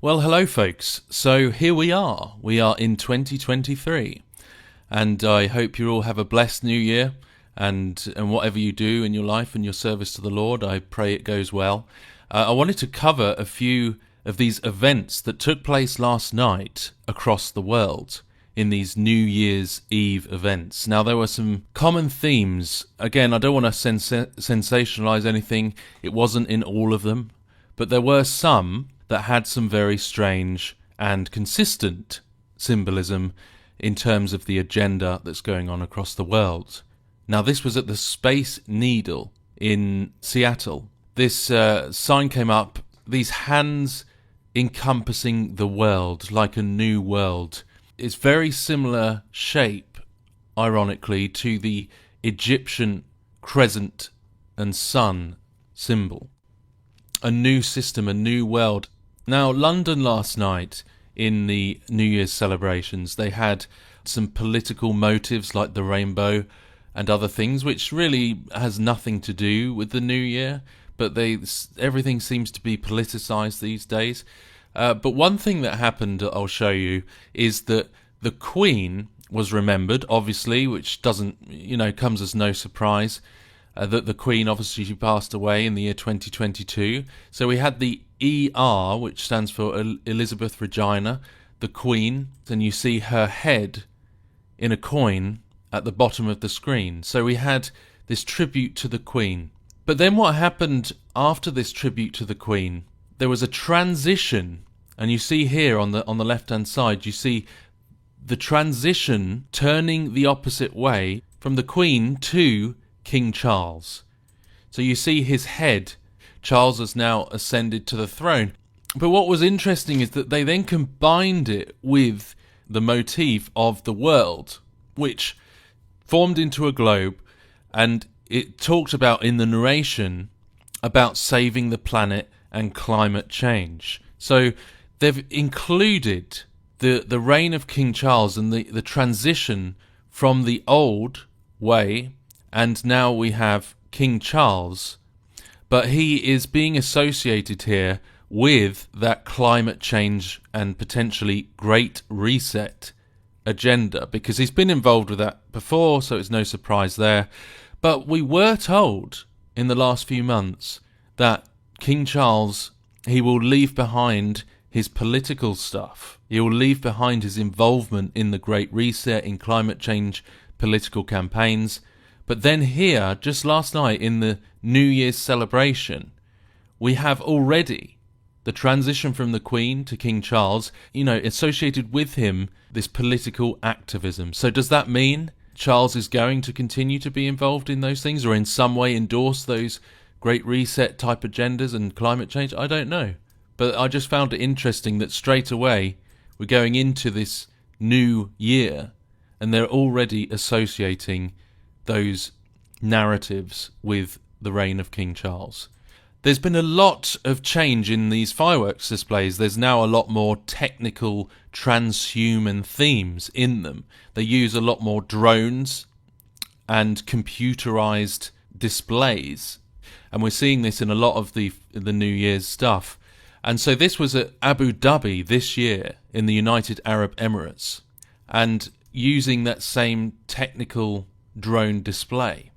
Well, hello, folks. So here we are. We are in 2023, and I hope you all have a blessed new year. And whatever you do in your life and your service to the Lord, I pray it goes well. I wanted to cover a few of these events that took place last night across the world in these New Year's Eve events. Now, there were some common themes. Again, I don't want to sensationalize anything. It wasn't in all of them, but there were some that had some very strange and consistent symbolism in terms of the agenda that's going on across the world. Now, this was at the Space Needle in Seattle. This sign came up, these hands encompassing the world like a new world. It's very similar shape, ironically, to the Egyptian crescent and sun symbol. A new system, a new world. Now, London last night in the New Year's celebrations, they had some political motives like the rainbow and other things, which really has nothing to do with the New Year, but everything seems to be politicized these days. But one thing that happened, I'll show you, is that the Queen was remembered, obviously, which doesn't, comes as no surprise. That the Queen, obviously, she passed away in the year 2022. So we had the ER, which stands for Elizabeth Regina, the Queen, and you see her head in a coin at the bottom of the screen. So we had this tribute to the Queen. But then what happened after this tribute to the Queen? There was a transition, and you see here on the left-hand side, you see the transition turning the opposite way from the Queen to King Charles. So you see his head. Charles has now ascended to the throne. But what was interesting is that they then combined it with the motif of the world, which formed into a globe, and it talked about, in the narration, about saving the planet and climate change. So they've included the reign of King Charles and the transition from the old way, and now we have King Charles, but he is being associated here with that climate change and potentially Great Reset agenda, because he's been involved with that before, so it's no surprise there. But we were told in the last few months that King Charles, he will leave behind his political stuff. He will leave behind his involvement in the Great Reset, in climate change political campaigns. But then here, just last night in the New Year's celebration, we have already the transition from the Queen to King Charles, associated with him, this political activism. So does that mean Charles is going to continue to be involved in those things, or in some way endorse those Great Reset type agendas and climate change? I don't know. But I just found it interesting that straight away we're going into this new year and they're already associating those narratives with the reign of King Charles. There's been a lot of change in these fireworks displays. There's now a lot more technical transhuman themes in them. They use a lot more drones and computerized displays. And we're seeing this in a lot of the New Year's stuff. And so this was at Abu Dhabi this year in the United Arab Emirates, and using that same technical drone display.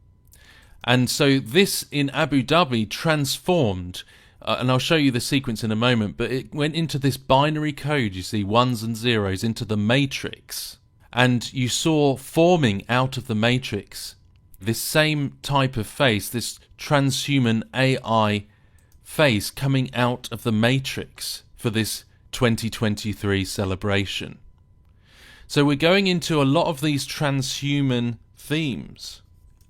And so this in Abu Dhabi transformed, and I'll show you the sequence in a moment, but it went into this binary code, you see, ones and zeros, into the matrix. And you saw forming out of the matrix this same type of face, this transhuman AI face coming out of the matrix for this 2023 celebration. So we're going into a lot of these transhuman themes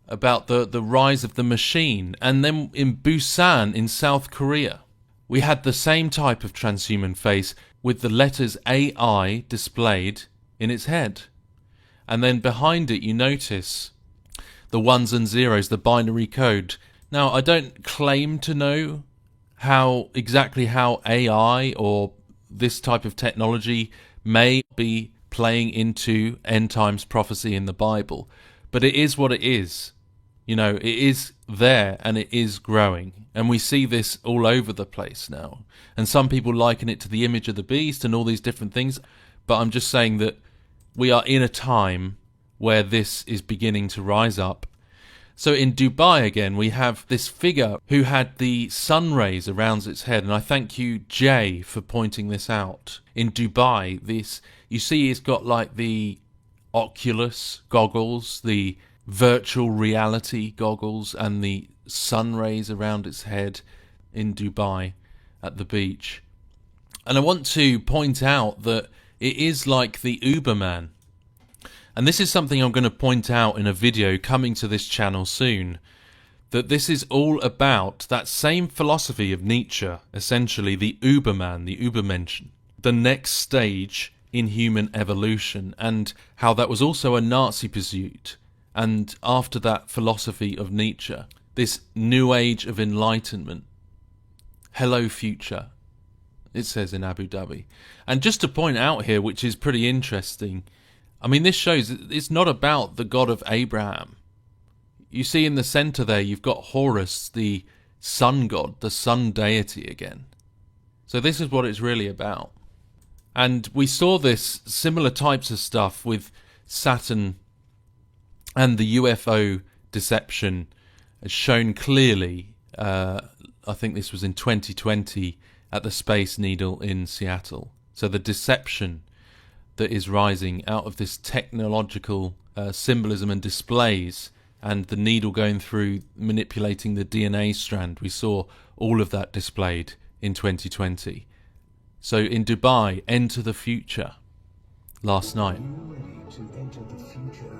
about the rise of the machine. And then in Busan in South Korea, we had the same type of transhuman face with the letters AI displayed in its head. And then behind it you notice the ones and zeros, the binary code. Now, I don't claim to know exactly how AI or this type of technology may be playing into end times prophecy in the Bible, but it is what it is. You know, it is there and it is growing. And we see this all over the place now. And some people liken it to the image of the beast and all these different things. But I'm just saying that we are in a time where this is beginning to rise up. So in Dubai again, we have this figure who had the sun rays around its head. And I thank you, Jay, for pointing this out. In Dubai, this, you see, he's got like the Oculus goggles, the virtual reality goggles, and the sun rays around its head in Dubai at the beach. And I want to point out that it is like the Uberman. And this is something I'm going to point out in a video coming to this channel soon. That this is all about that same philosophy of Nietzsche, essentially the Uberman, the Übermenschen, the next stage in human evolution, and how that was also a Nazi pursuit. And after that philosophy of Nietzsche, this new age of enlightenment, hello future, it says in Abu Dhabi. And just to point out here, which is pretty interesting, I mean, this shows it's not about the God of Abraham. You see in the center there, you've got Horus, the sun god, the sun deity again. So this is what it's really about. And we saw this similar types of stuff with Saturn and the UFO deception as shown clearly. I think this was in 2020 at the Space Needle in Seattle. So the deception that is rising out of this technological symbolism and displays, and the needle going through manipulating the DNA strand. We saw all of that displayed in 2020. So in Dubai, enter the future last night. Are you ready to enter the future?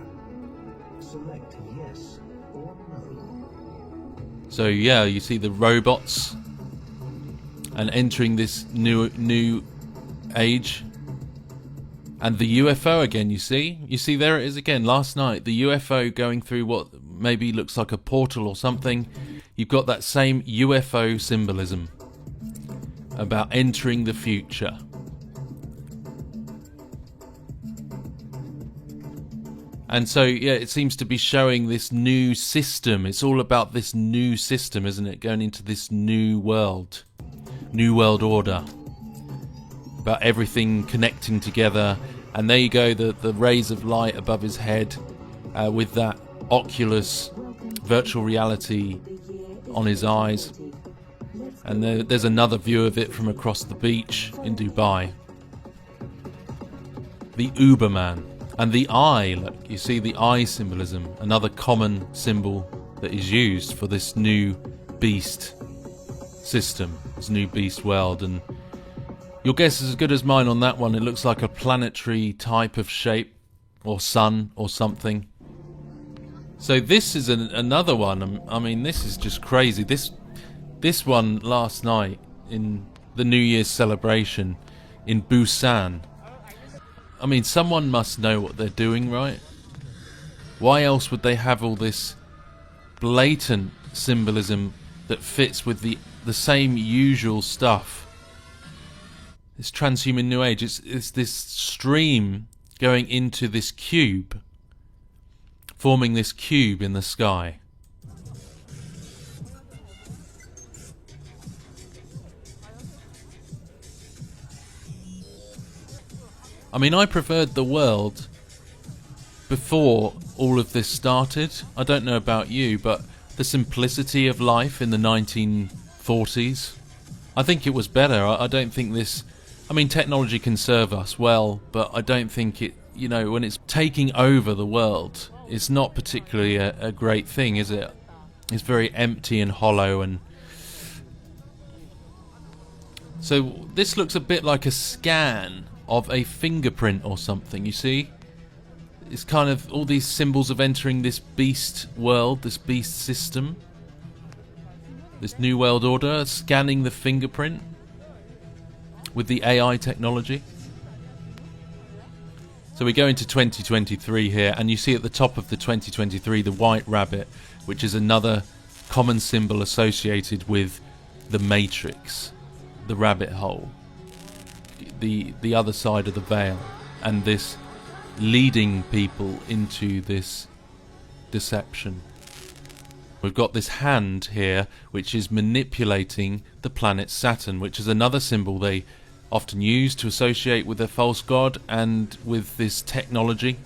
Select yes or no. So yeah, you see the robots and entering this new age. And the UFO again, you see there it is again last night, the UFO going through what maybe looks like a portal or something. You've got that same UFO symbolism about entering the future. And so, yeah, it seems to be showing this new system. It's all about this new system, isn't it? Going into this new world order. About everything connecting together. And there you go, the rays of light above his head with that Oculus virtual reality on his eyes. And there's another view of it from across the beach in Dubai. The Uberman. And the eye, look, you see the eye symbolism, another common symbol that is used for this new beast system, this new beast world. And your guess is as good as mine on that one. It looks like a planetary type of shape, or sun, or something. So this is another one. I mean, this is just crazy. This one last night in the New Year's celebration in Busan. I mean, someone must know what they're doing, right? Why else would they have all this blatant symbolism that fits with the same usual stuff? This transhuman new age, it's this stream going into this cube, forming this cube in the sky. I mean, I preferred the world before all of this started. I don't know about you, but the simplicity of life in the 1940s, I think it was better. I don't think this... I mean, technology can serve us well, but I don't think it, you know, when it's taking over the world, it's not particularly a great thing, is it? It's very empty and hollow. And so this looks a bit like a scan of a fingerprint or something, you see? It's kind of all these symbols of entering this beast world, this beast system, this new world order, scanning the fingerprint with the AI technology. So we go into 2023 here, and you see at the top of the 2023 the white rabbit, which is another common symbol associated with the Matrix, the rabbit hole. The other side of the veil, and this leading people into this deception. We've got this hand here which is manipulating the planet Saturn, which is another symbol they often use to associate with a false god and with this technology.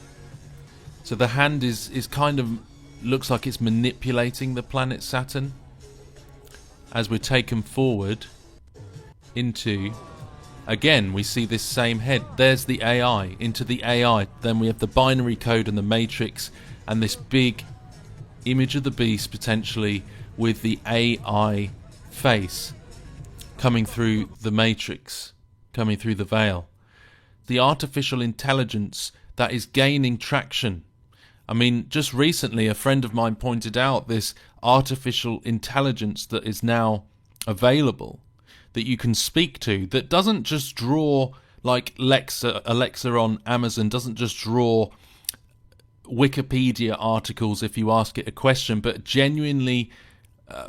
So the hand is kind of looks like it's manipulating the planet Saturn as we're taken forward into, again we see this same head. There's the AI, into the AI. Then we have the binary code and the matrix and this big image of the beast potentially with the AI face coming through the matrix, coming through the veil. The artificial intelligence that is gaining traction. I mean, just recently a friend of mine pointed out this artificial intelligence that is now available, that you can speak to, that doesn't just draw like Alexa on Amazon, doesn't just draw Wikipedia articles if you ask it a question, but genuinely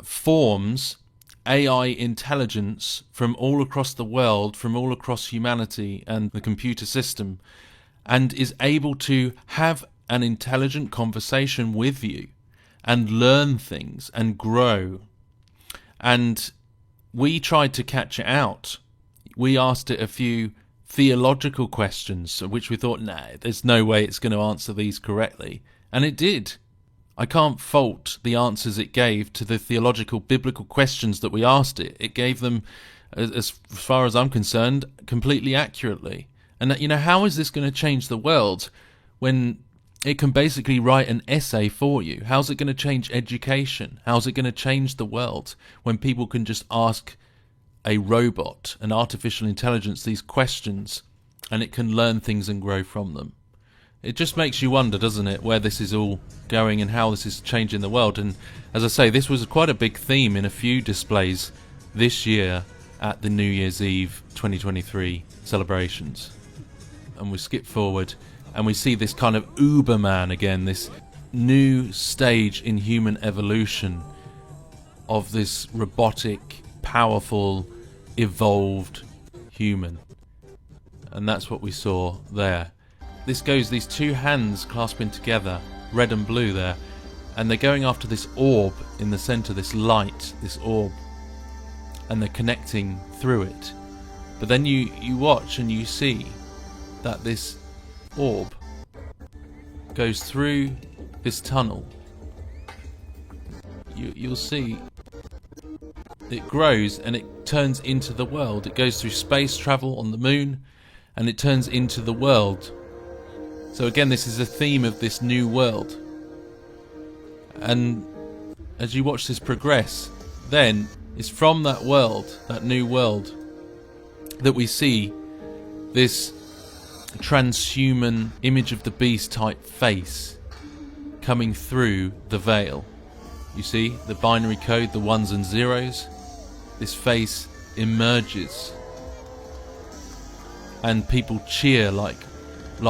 forms AI intelligence from all across the world, from all across humanity and the computer system, and is able to have an intelligent conversation with you and learn things and grow. And we tried to catch it out. We asked it a few theological questions, which we thought, nah, there's no way it's going to answer these correctly. And it did. I can't fault the answers it gave to the theological, biblical questions that we asked it. It gave them, as far as I'm concerned, completely accurately. And, you know, how is this going to change the world when it can basically write an essay for you? How's it going to change education? How's it going to change the world when people can just ask a robot, an artificial intelligence, these questions, and it can learn things and grow from them? It just makes you wonder, doesn't it, where this is all going and how this is changing the world. And as I say, this was quite a big theme in a few displays this year at the New Year's Eve 2023 celebrations. And we skip forward and we see this kind of Uberman again, this new stage in human evolution of this robotic, powerful, evolved human. And that's what we saw there. This goes, these two hands clasping together, red and blue there, and they're going after this orb in the center, this light, this orb, and they're connecting through it. But then you watch and you see that this orb goes through this tunnel. You'll see it grows and it turns into the world. It goes through space travel on the moon and it turns into the world. So again, this is a theme of this new world. And as you watch this progress, then it's from that world, that new world, that we see this transhuman image of the beast type face coming through the veil. You see the binary code, the ones and zeros. This face emerges and people cheer like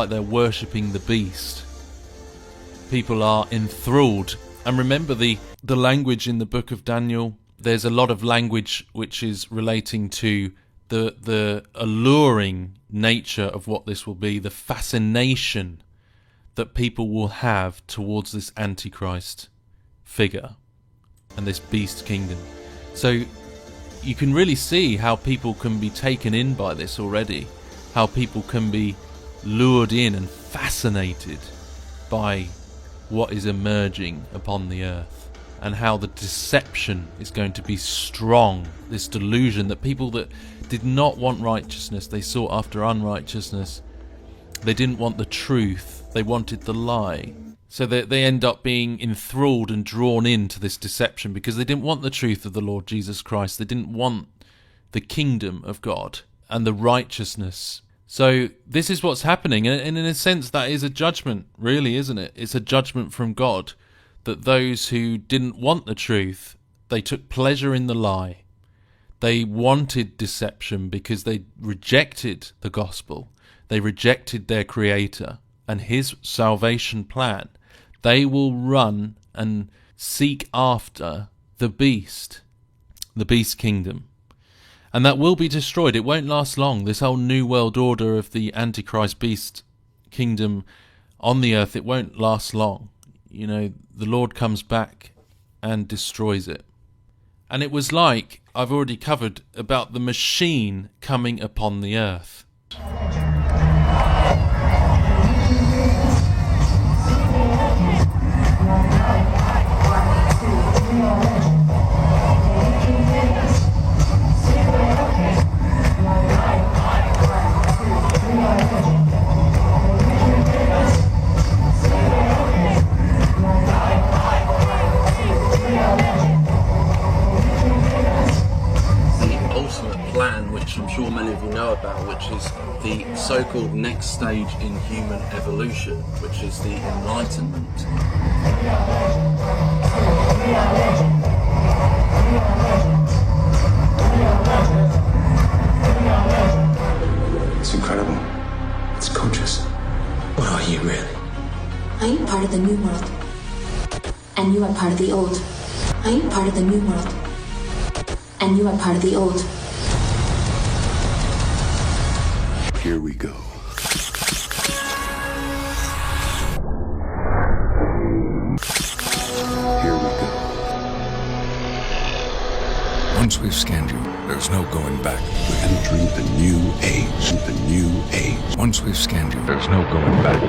they're worshipping the beast. People are enthralled. And remember the language in the book of Daniel. There's a lot of language which is relating to the alluring nature of what this will be, the fascination that people will have towards this Antichrist figure and this beast kingdom. So you can really see how people can be taken in by this already, how people can be lured in and fascinated by what is emerging upon the earth, and how the deception is going to be strong, this delusion that people that did not want righteousness, they sought after unrighteousness, they didn't want the truth, they wanted the lie. So they end up being enthralled and drawn into this deception because they didn't want the truth of the Lord Jesus Christ. They didn't want the kingdom of God and the righteousness. So this is what's happening. And in a sense, that is a judgment, really, isn't it? It's a judgment from God that those who didn't want the truth, they took pleasure in the lie. They wanted deception because they rejected the gospel. They rejected their Creator and His salvation plan. They will run and seek after the beast kingdom. And that will be destroyed. It won't last long. This whole new world order of the Antichrist beast kingdom on the earth, it won't last long. You know, the Lord comes back and destroys it. And it was like I've already covered about the machine coming upon the earth. Plan, which I'm sure many of you know about, which is the so-called next stage in human evolution, which is the Enlightenment. It's incredible. It's conscious. What are you really? I am part of the new world, and you are part of the old. I am part of the new world, and you are part of the old. Here we go. Here we go. Once we've scanned you, there's no going back. We're entering the new age. The new age. Once we've scanned you, there's no going back.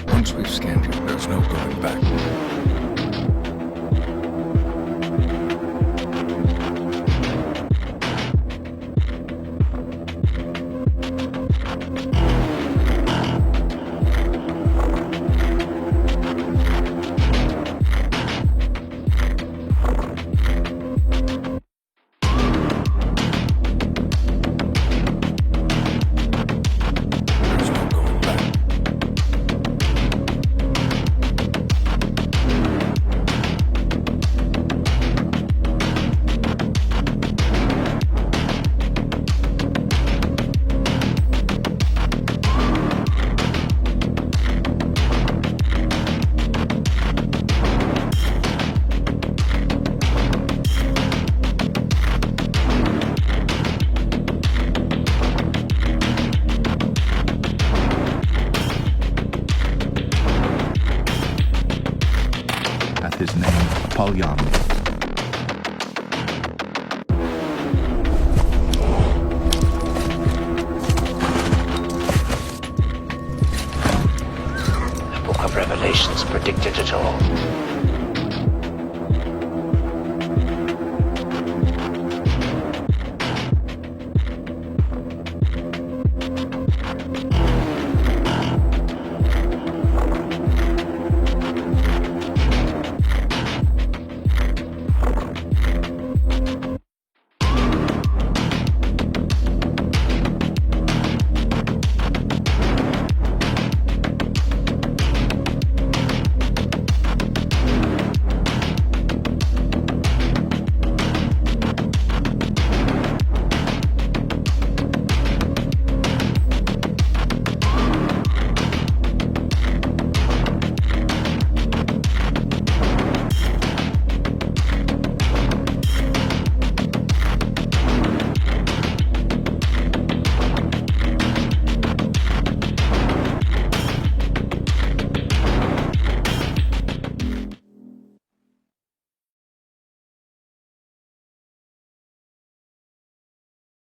Once we've scanned you, there's no going back. His name, Apollyon. The Book of Revelations predicted it all.